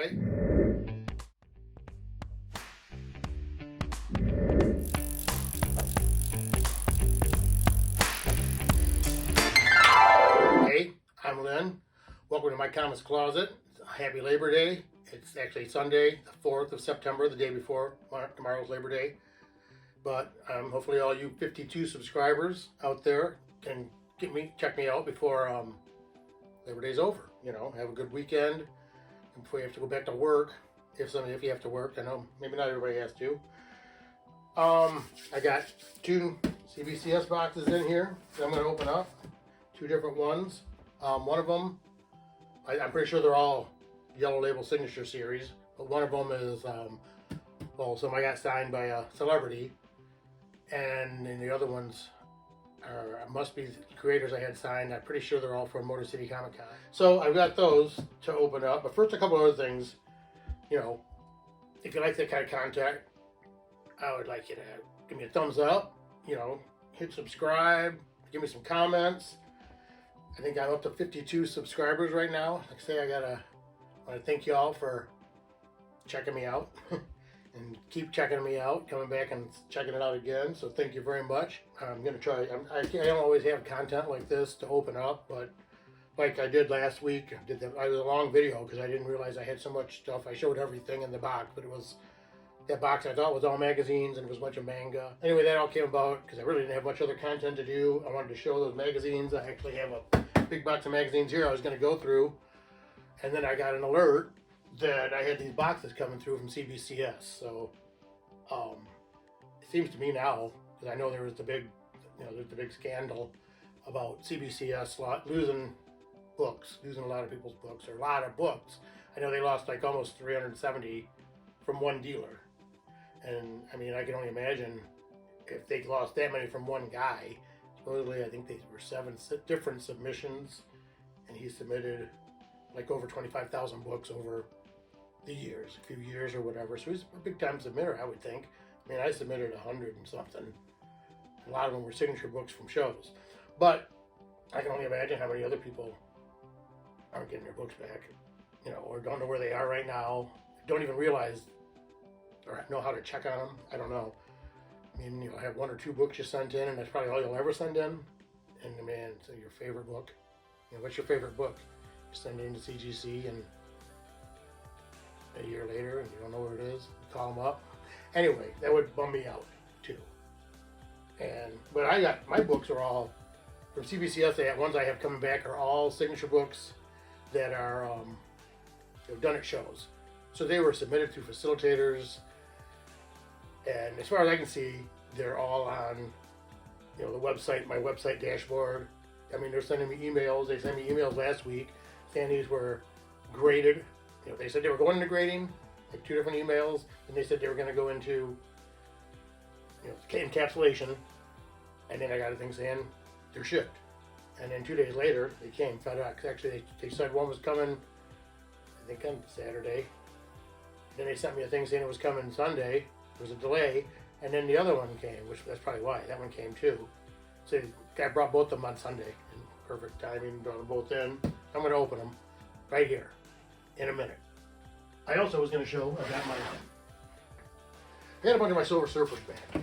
right? Hey, I'm Lynn. Welcome to my comics closet. Happy Labor Day. It's actually Sunday, the 4th of September, the day before tomorrow's Labor Day. But hopefully all you 52 subscribers out there can check me out before Labor Day's over. You know, have a good weekend and before you have to go back to work. If you have to work, I know maybe not everybody has to. I got 2 CBCS boxes in here that I'm going to open up. 2 different ones. One of them, I'm pretty sure they're all Yellow Label Signature Series, but one of them is, some I got signed by a celebrity, and then the other ones must be creators I had signed. I'm pretty sure they're all from Motor City Comic Con. So I've got those to open up, but first a couple other things. You know, if you like that kind of content, I would like you to give me a thumbs up, you know, hit subscribe, give me some comments. I think I'm up to 52 subscribers right now. Like I say, I want to thank y'all for checking me out and keep checking me out, coming back and checking it out again. So thank you very much. I'm going to try. I don't always have content like this to open up, but like I did last week, I was a long video because I didn't realize I had so much stuff. I showed everything in the box, but it was that box I thought was all magazines and it was a bunch of manga. Anyway, that all came about because I really didn't have much other content to do. I wanted to show those magazines. I actually have a big box of magazines here I was going to go through, and then I got an alert that I had these boxes coming through from CBCS. So it seems to me now, because I know there was the big, there's the big scandal about CBCS losing a lot of people's books, or a lot of books. I know they lost like almost 370 from one dealer. And I mean, I can only imagine if they lost that many from one guy. Supposedly, I think they were 7 different submissions, and he submitted like over 25,000 books over the years, a few years or whatever. So he's a big time submitter, I would think. I mean, I submitted 100 and something. A lot of them were signature books from shows. But I can only imagine how many other people aren't getting their books back, or don't know where they are right now, don't even realize or know how to check on them. I don't know. I mean, you'll have 1 or 2 books you sent in, and that's probably all you'll ever send in. And man, so your favorite book, what's your favorite book? You send it into CGC, and a year later, and you don't know where it is. You call them up. Anyway, that would bum me out too. But I got my books are all from CBCS. The ones I have coming back are all signature books that are done at shows. So they were submitted through facilitators, and as far as I can see, they're all on the website, my website dashboard. I mean, they're sending me emails. They sent me emails last week saying these were graded. They said they were going into grading, like 2 different emails, and they said they were going to go into encapsulation, and then I got a thing saying they're shipped. And then 2 days later, they came, FedEx. Actually, they said one was coming, I think on Saturday. Then they sent me a thing saying it was coming Sunday. There was a delay, and then the other one came, which that's probably why. That one came too. So I brought both of them on Sunday in perfect timing, brought them both in. I'm going to open them right here in a minute. I also was going to show, I had a bunch of my Silver Surfers back.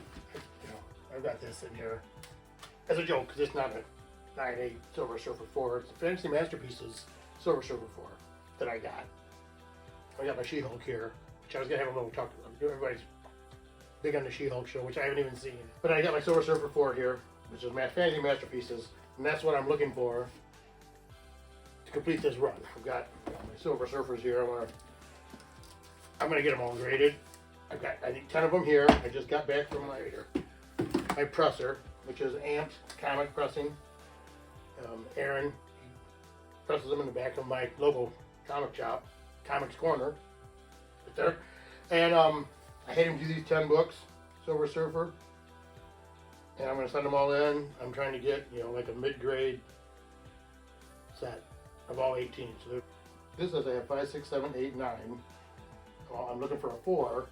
I've got this in here as a joke, because it's not a 9.8 Silver Surfer 4. It's a Fantasy Masterpieces Silver Surfer 4 that I got. I got my She-Hulk here, which I was going to have a little talk about. Everybody's big on the She-Hulk show, which I haven't even seen. But I got my Silver Surfer 4 here, which is Fantasy Masterpieces, and that's what I'm looking for to complete this run. I've got my Silver Surfers here. I'm going to get them all graded. I've got, I think, 10 of them here. I just got back from my presser, which is Amped Comic Pressing. Aaron presses them in the back of my local comic shop, Comics Corner, right there. And I had him do these 10 books, Silver Surfer, and I'm going to send them all in. I'm trying to get, like a mid-grade set of all 18. So this says I have 5, 6, 7, 8, 9. Well, I'm looking for a 4,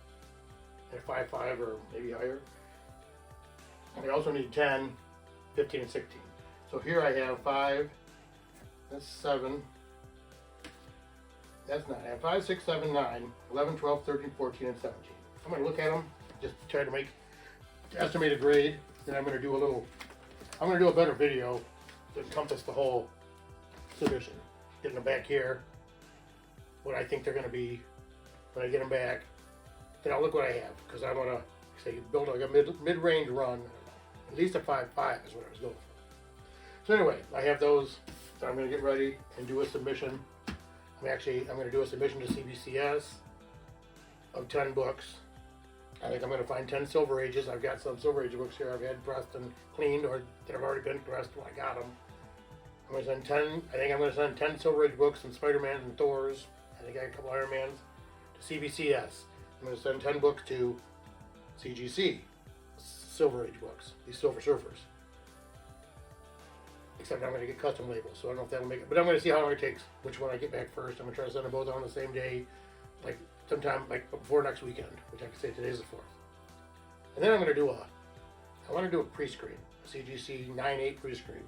and a 5, 5, or maybe higher. And I also need 10, 15, and 16. So here I have 5, that's 7, That's 9. I have 5, 6, 7, 9, 11, 12, 13, 14, and 17. I'm going to look at them, just try to estimate a grade. Then I'm going to do a better video to encompass the whole submission. Getting them back here, what I think they're going to be when I get them back. Then I'll look what I have, because I want to say build like a mid-range run. At least a 5.5 is what I was going for. So anyway, I have those. So I'm going to get ready and do a submission. I'm going to do a submission to CBCS of 10 books. I think I'm going to find 10 Silver Ages. I've got some Silver Age books here I've had pressed and cleaned, or that have already been pressed when I got them. I'm going to send 10. I think I'm going to send 10 Silver Age books and Spider-Mans and Thors. I think I got a couple Iron Mans to CBCS. I'm going to send 10 books to CGC, Silver Age books, these Silver Surfers. Except I'm going to get custom labels, so I don't know if that'll make it. But I'm going to see how long it takes, which one I get back first. I'm going to try to send them both on the same day, like sometime like before next weekend, which I can say today's the 4th. And then I'm going to do I want to do a pre-screen, a CGC 9.8 pre-screen.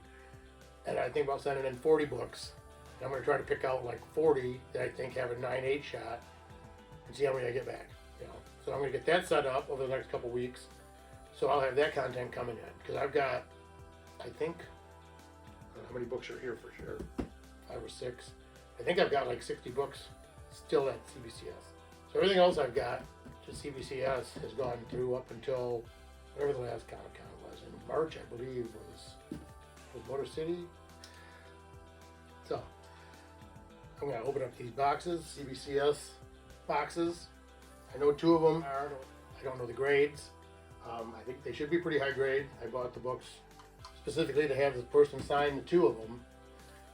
And I think about sending in 40 books. And I'm going to try to pick out like 40 that I think have a 9.8 shot and see how many I get back. So I'm going to get that set up over the next couple weeks. So I'll have that content coming in, because I've got, I think, I don't know how many books are here for sure, 5 or 6. I think I've got like 60 books still at CBCS. So everything else I've got to CBCS has gone through up until whatever the last Comic-Con was. In March, I believe, was Motor City. So I'm going to open up these boxes, CBCS boxes. I know 2 of them are, I don't know the grades. I think they should be pretty high grade. I bought the books specifically to have this person sign the 2 of them.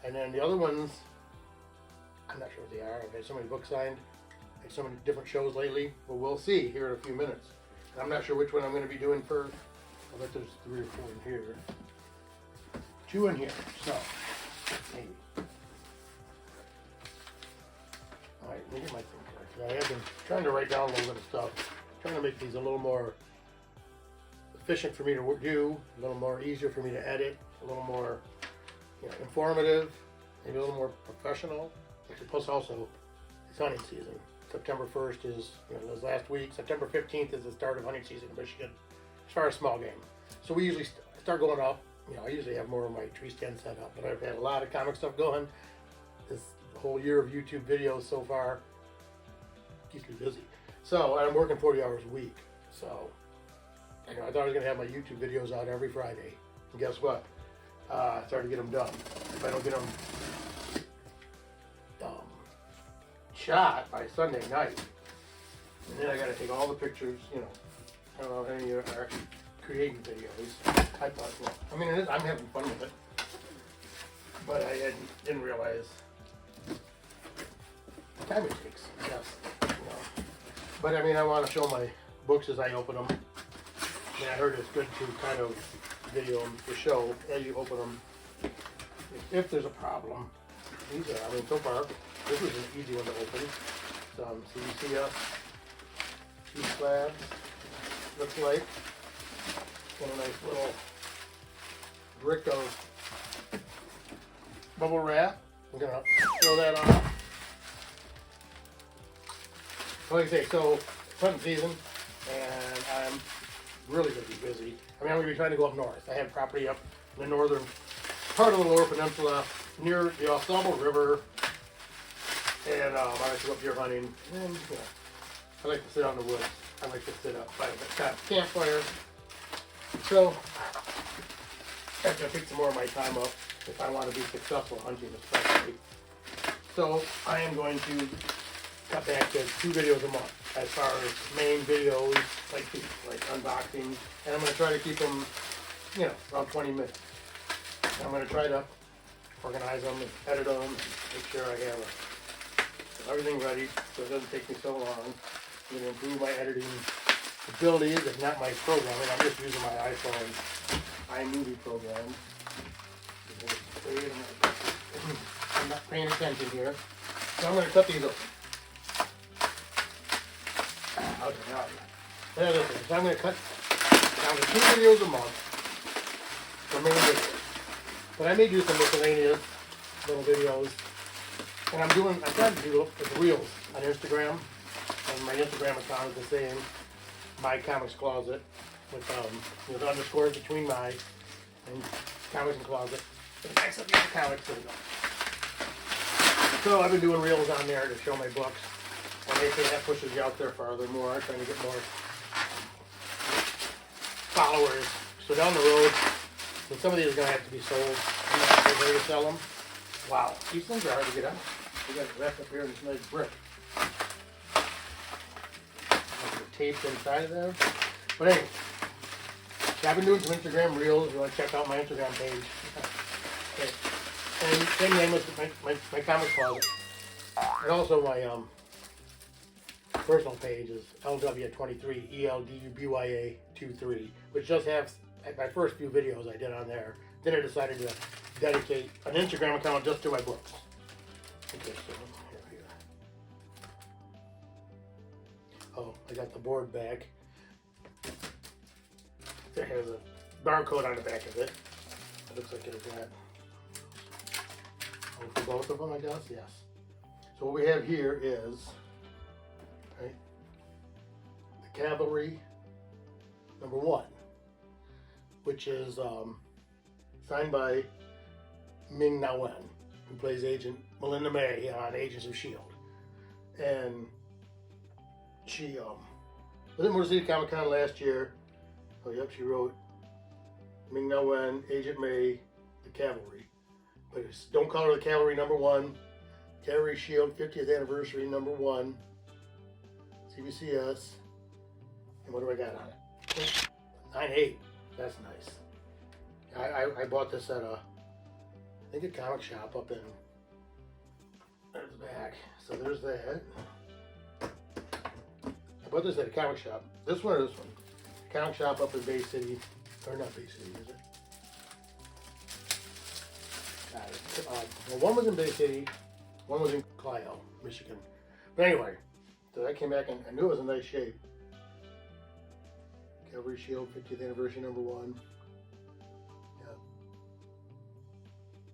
And then the other ones, I'm not sure what they are. I've had so many books signed at so many different shows lately, but we'll see here in a few minutes. And I'm not sure which one I'm going to be doing first. I bet there's 3 or 4 in here. 2 in here, so maybe. Alright, let me get my thing correct. I have been trying to write down a little bit of stuff, trying to make these a little more efficient for me to do, a little more easier for me to edit, a little more informative, maybe a little more professional. Plus also, it's hunting season. September 1st is, this last week. September 15th is the start of hunting season in Michigan, as far as small game. So we usually start going up. I usually have more of my tree stand set up, but I've had a lot of comic stuff going. This whole year of YouTube videos so far keeps me busy. So I'm working 40 hours a week. So I thought I was going to have my YouTube videos out every Friday. And guess what? I started to get them done. If I don't get them shot by Sunday night, and then I got to take all the pictures, I don't know if any of you are actually creating videos. I thought, I'm having fun with it, but I didn't realize the time it takes. Yes, But I want to show my books as I open them. And I heard it's good to kind of video them to show as you open them if there's a problem. These are, so far, this was an easy one to open. Some CBCS, 2 slabs, looks like. And a nice little brick of bubble wrap. I'm going to throw that on. Like I say, so it's hunting season, and I'm really going to be busy. I'm going to be trying to go up north. I have property up in the northern part of the Lower Peninsula near the Ensemble River, and I like to go up deer hunting. And I like to sit out in the woods. I like to sit up by a campfire. So I have to pick some more of my time up if I want to be successful hunting, especially. So I am going to cut back to 2 videos a month as far as main videos, like unboxing, and I'm going to try to keep them, around 20 minutes. And I'm going to try to organize them and edit them and make sure I have everything ready so it doesn't take me so long. I'm going to improve my editing abilities, if not my programming. I'm just using my iPhone iMovie program. I'm not paying attention here. So I'm going to cut these open. There it is. So I'm going to cut down to 2 videos a month for main videos. But I may do some miscellaneous little videos And I'm trying to do the reels on Instagram, and my Instagram account is the same, My Comics Closet, with the underscores between my and Comics and Closet. And next up, the comics. There we go. So I've been doing reels on there to show my books, and they say that pushes you out there farther more. I'm trying to get more followers. So down the road, so some of these are going to have to be sold. I'm not sure where to sell them. Wow, these things are hard to get out. We got it wrapped up here in this nice brick. Taped inside of there. But anyway, so I've been doing some Instagram reels. You want to check out my Instagram page. Okay. And same name as my Comics Closet. And also my personal page is LW23, ELDUBYA23, which just has my first few videos I did on there. Then I decided to dedicate an Instagram account just to my books. Okay, so here. Oh, I got the board back. It has a barcode on the back of it. It looks like it has that. Oh, for both of them, I guess? Yes. So what we have here is, right, the Cavalry #1, which is signed by Ming-Na Wen, who plays Agent Melinda May on Agents of S.H.I.E.L.D. And she was in Motor City Comic Con last year. Oh, yep, she wrote Ming-Na Wen, Agent May, the Cavalry. But it's Don't Call Her the Cavalry #1, Cavalry S.H.I.E.L.D. 50th Anniversary #1, CBCS, and what do I got on it? 9.8. That's nice. I bought this at I think a comic shop up in, there's the back. So there's that. I bought this at a comic shop. This one or this one? Comic shop up in Bay City, or not Bay City, is it? Well, one was in Bay City, one was in Clio, Michigan. But anyway, so I came back and I knew it was in nice shape. Cavalry S.H.I.E.L.D. 50th Anniversary #1.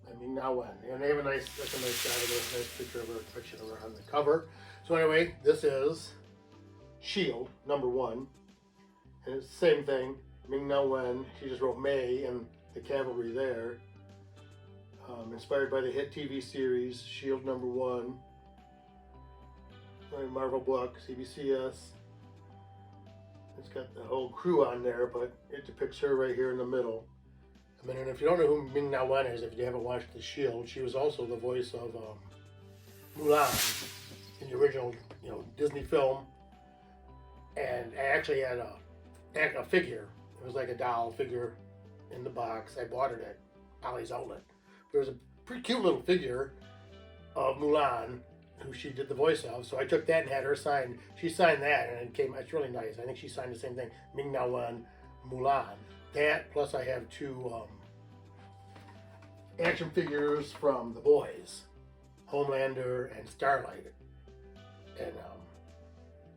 I mean, now when? And they have that's a nice shot of it, a nice picture of her, picture of her on the cover. So anyway, this is S.H.I.E.L.D. #1. And it's the same thing, Ming-Na Wen. She just wrote May and the Cavalry there. Inspired by the hit TV series S.H.I.E.L.D. #1. Marvel book, CBCS. It's got the whole crew on there, but it depicts her right here in the middle. I mean, and if you don't know who Ming-Na Wen is, if you haven't watched the S.H.I.E.L.D., she was also the voice of Mulan in the original, Disney film. And I actually had a figure. It was like a doll figure in the box. I bought it at Ollie's Outlet. There was a pretty cute little figure of Mulan, who she did the voice of. So I took that and had her sign. She signed that, and it came. It's really nice. I think she signed the same thing. Ming-Na Wen, Mulan. That plus I have 2 action figures from The Boys, Homelander and Starlight, and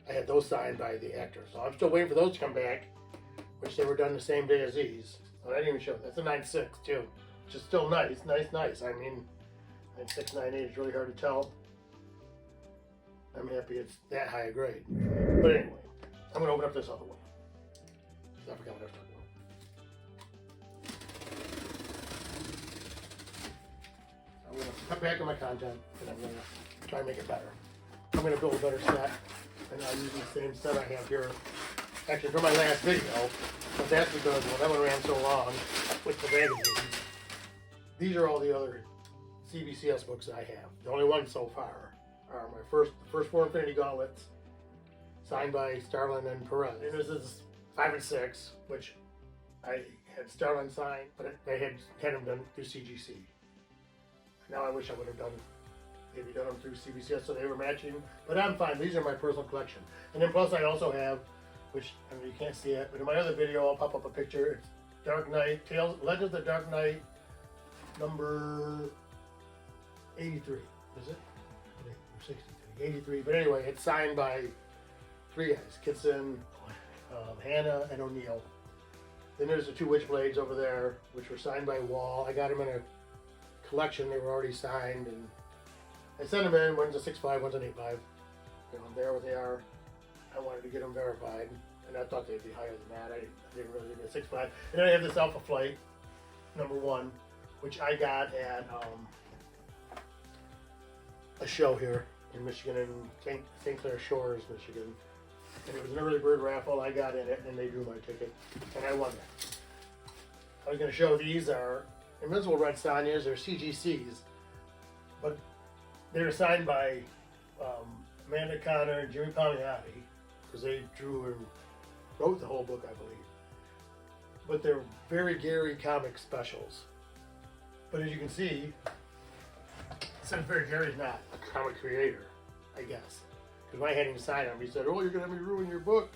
I had those signed by the actors. So I'm still waiting for those to come back, which they were done the same day as these. So I didn't even show. That's a 9.6 too, which is still nice. I mean, 9.6, 9.8 is really hard to tell. I'm happy it's that high a grade. But anyway, I'm going to open up this other one. I forgot what I was talking about. I'm going to cut back on my content, and I'm going to try and make it better. I'm going to build a better set, and I'm using the same set I have here, actually for my last video, but that's because, well, that one ran so long with the magazines. These are all the other CBCS books I have. The only ones so far are my first 4 Infinity Gauntlets, signed by Starlin and Perez. And this is 5 and 6, which I had Starlin signed, but they had them done through CGC. Now I wish I would have maybe done them through CBCS so they were matching, but I'm fine. These are my personal collection. And then plus I also have, which I mean, you can't see it, but in my other video I'll pop up a picture. It's Dark Knight, Legends of the Dark Knight, number 83, is it? 63, 83, but anyway, it's signed by 3 guys, Kitson, Hannah, and O'Neill. Then there's the 2 Witchblades over there, which were signed by Wall. I got them in a collection, they were already signed, and I sent them in. One's a 6.5, one's an 8.5. You know, there they are. I wanted to get them verified, and I thought they'd be higher than that. I didn't really give it a 6.5. And then I have this Alpha Flight #1, which I got at a show here in Michigan, in St. Clair Shores, Michigan. And it was an early bird raffle. I got in it, and they drew my ticket, and I won that. I was going to show these are Invincible Red Sonias. They're CGCs, but they're signed by Amanda Connor and Jimmy Palmiotti, because they drew and wrote the whole book, I believe. But they're very Gary comic specials. But as you can see, since Barry Gary's not a comic creator, I guess. Because when I had him sign them, he said, "Oh, you're going to have me ruin your book."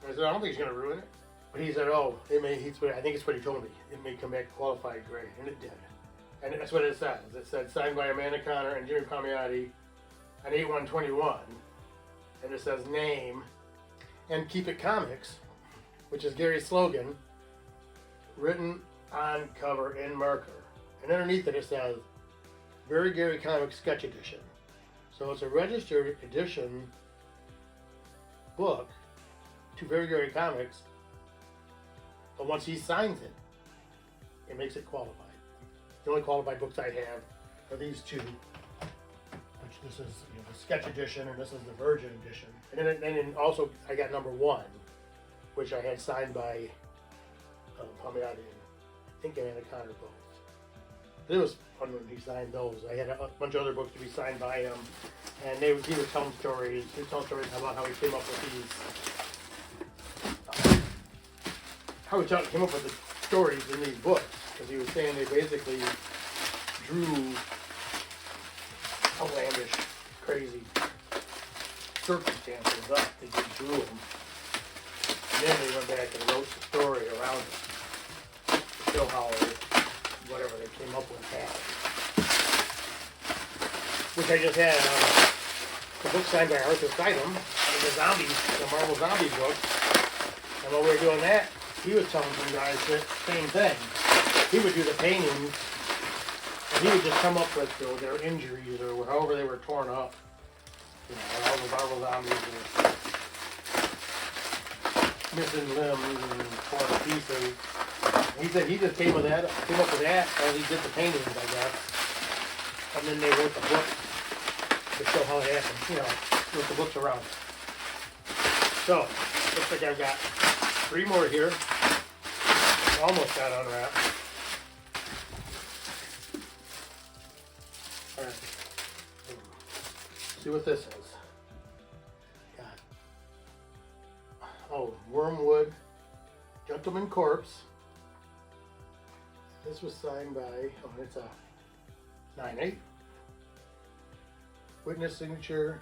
And I said, "I don't think he's going to ruin it." But he said, "Oh, it may." I think it's what he told me. It may come back qualified grade, and it did. And that's what it says. It said signed by Amanda Connor and Jimmy Palmiotti on 8/1/21, and it says name and Keep It Comics, which is Gary's slogan, written on cover in marker. And underneath it says Very Gary Comics Sketch Edition. So it's a registered edition book to Very Gary Comics, but once he signs it, it makes it qualified. The only qualified books I have are these two, which this is the Sketch Edition, and this is the Virgin Edition. And then also I got #1, which I had signed by Palmiotti and I think Amanda Connor both. But it was fun when he signed those. I had a bunch of other books to be signed by him, and he was telling stories. He was telling stories about how he came up with these, how he came up with the stories in these books, because he was saying they basically drew outlandish, crazy circumstances up. They just drew them, and then they went back and wrote the story around it to show how whatever they came up with happened. Which I just had the book signed by Arthur Sidham, the Marvel Zombie book. And while we were doing that, he was telling some guys the same thing. He would do the paintings, and he would just come up with their injuries or however they were torn up. You know, all the Marvel Zombies were missing limbs and torn to pieces. He said he just came up with that as he did the paintings, I guess. And then they wrote the book to show how it happened, wrote the books around it. So, looks like I've got 3 more here. Almost got unwrapped. Alright. See what this is. Wormwood Gentleman Corpse. This was signed by, it's a 9/8. Witness signature,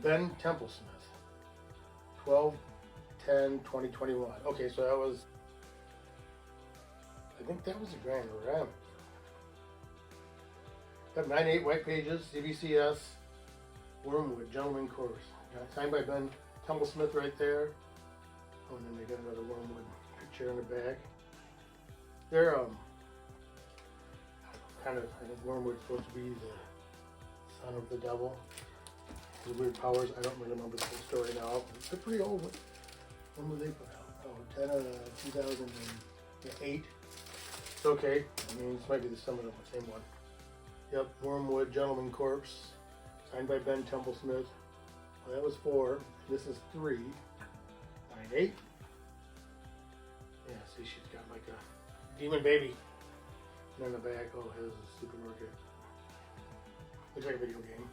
Ben Templesmith. 12/10/2021. Okay, so that was, I think that was a grand ram. Got 9/8 white pages, CBCS, Wormwood Gentleman Corpse. Signed by Ben Templesmith right there. Oh, and then they got another Wormwood picture in the back. They're I think Wormwood's supposed to be the son of the devil. His weird powers. I don't really remember the whole story now. They're pretty old. When were they put out? 2008. It's okay. I mean, this might be the same one. Yep, Wormwood Gentleman Corpse, signed by Ben Templesmith. Well, that was 4. This is 3. 9/8. Yeah, see, she's got like a demon baby. And in the back, his supermarket. Looks like a video game.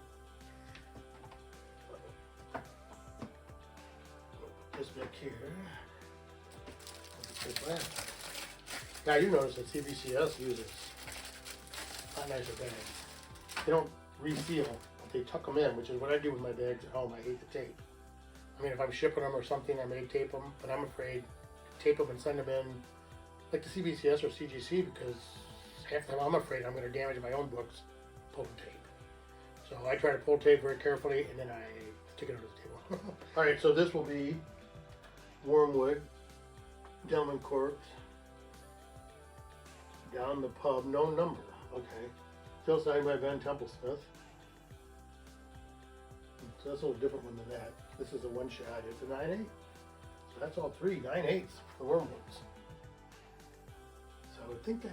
This back here. Now you notice that CBCS uses a lot nicer bags. They don't reseal, but they tuck them in, which is what I do with my bags at home. I hate the tape. I mean, if I'm shipping them or something, I may tape them, but I'm afraid to tape them and send them in like the CBCS or CGC, because half the time I'm afraid I'm going to damage my own books pulling tape. So I try to pull tape very carefully, and then I stick it under the table. Alright, so this will be Wormwood Gentleman Corpse, Down the Pub, no number. Okay. Still signed by Ben Templesmith. So that's a little different one than that. This is a one shot. It's a 9/8. So that's all three 9/8s for the Wormwoods. So I would think I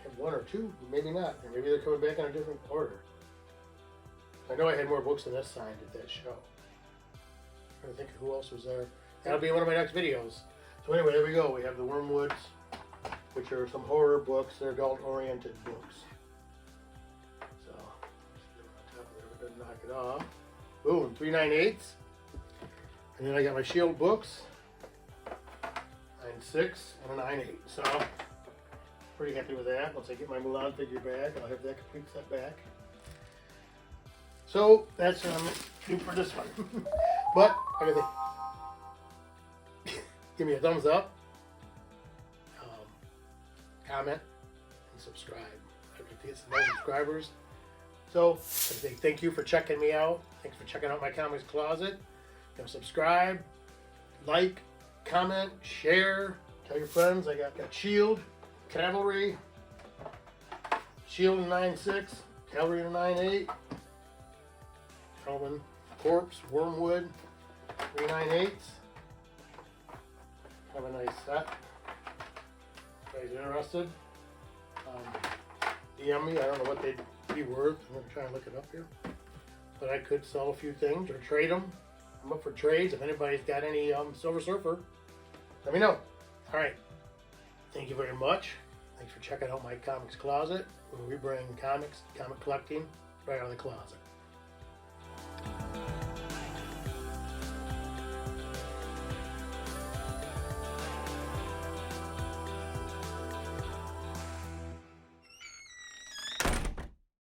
have one or two, maybe not. Or maybe they're coming back in a different order. I know I had more books than this signed at that show. I'm trying to think of who else was there. That'll be one of my next videos. So anyway, there we go. We have the Wormwoods, which are some horror books. They're adult-oriented books. So, just do it on top of there, but doesn't knock it off. Boom, 3 9/8s. And then I got my Shield books, 9/6 and a 9/8. So, pretty happy with that. Once I get my Mulan figure back, I'll have that complete set back. So, that's what I'm doing for this one. But, everything. Give me a thumbs up, comment, and subscribe. I'd like to get some more subscribers. So, I say thank you for checking me out. Thanks for checking out my comics closet. Subscribe, like, comment, share, tell your friends. I got Shield, Cavalry, Shield in 9/6, Cavalry in 9/8, Calvin Corpse, Wormwood, 3 9/8s. Have a nice set. If you guys are interested, DM me. I don't know what they'd be worth. I'm going to try and look it up here. But I could sell a few things or trade them. I'm up for trades. If anybody's got any Silver Surfer, let me know. All right. Thank you very much. Thanks for checking out my comics closet, where we bring comics, comic collecting right out of the closet.